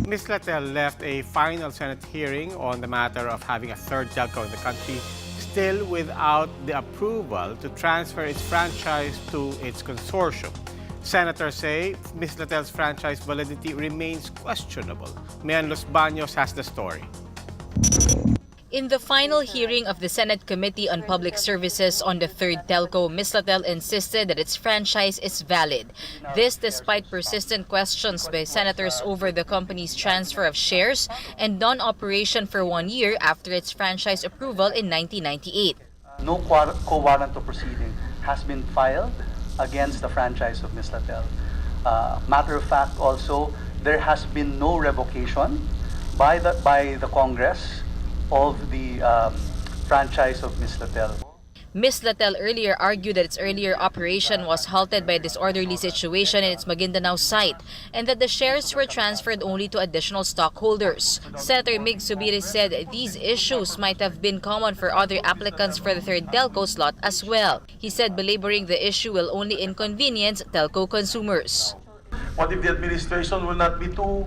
Mislatel left a final Senate hearing on the matter of having a third telco in the country, still without the approval to transfer its franchise to its consortium. Senators say Mislatel's franchise validity remains questionable. Mian Los Baños has the story. In the final hearing of the Senate Committee on Public Services on the third telco, Mislatel insisted that its franchise is valid. This despite persistent questions by senators over the company's transfer of shares and non-operation for 1 year after its franchise approval in 1998. No co-warrant of proceeding has been filed against the franchise of Mislatel. Matter of fact, also, there has been no revocation by the Congress of the franchise of Mislatel. Mislatel earlier argued that its earlier operation was halted by a disorderly situation in its Maguindanao site and that the shares were transferred only to additional stockholders. Senator Mig Subiri said these issues might have been common for other applicants for the third telco slot as well. He said belaboring the issue will only inconvenience telco consumers. What if the administration will not be too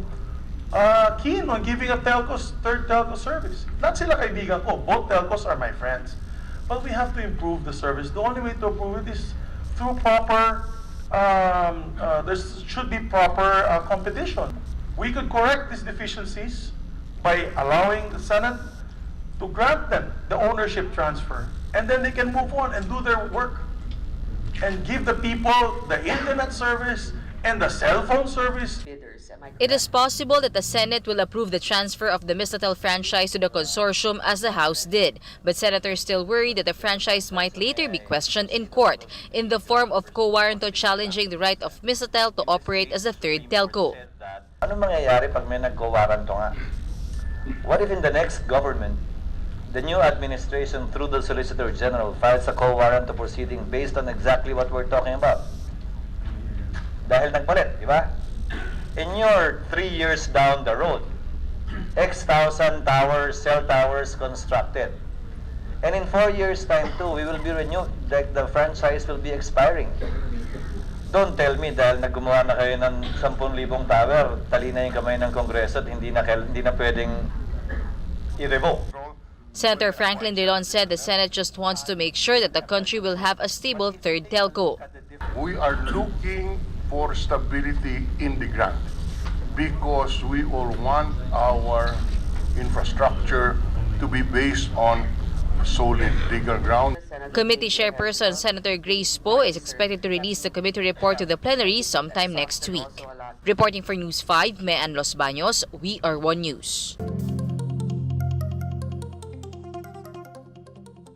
keen on giving a third telco service? Not sila kaibigan ko, both telcos are my friends. But we have to improve the service. The only way to improve it is through proper, there should be proper competition. We could correct these deficiencies by allowing the Senate to grant them the ownership transfer. And then they can move on and do their work and give the people the internet service and the cell phone service. It is possible that the Senate will approve the transfer of the Mislatel franchise to the consortium as the House did, but senators still worry that the franchise might later be questioned in court in the form of co-warranto challenging the right of Mislatel to operate as a third telco. Ano mangyayari pag may nag-co-warranto nga? What if in the next government, the new administration through the Solicitor General files a co-warranto proceeding based on exactly what we're talking about? Dahil nagpalit, di ba? In your 3 years down the road, X thousand towers, cell towers constructed. And in 4 years' time too, we will be renewed. The franchise will be expiring. Don't tell me dahil naggumawa na kayo ng 10,000 tower, tali na yung kamay ng Kongreso at hindi na pwedeng i-revoke. Senator Franklin Drilon said the Senate just wants to make sure that the country will have a stable third telco. We are looking for stability in the ground because we all want our infrastructure to be based on solid legal ground. Committee Chairperson Senator Grace Poe is expected to release the committee report to the plenary sometime next week. Reporting for News 5, Mian Los Baños, We Are One News.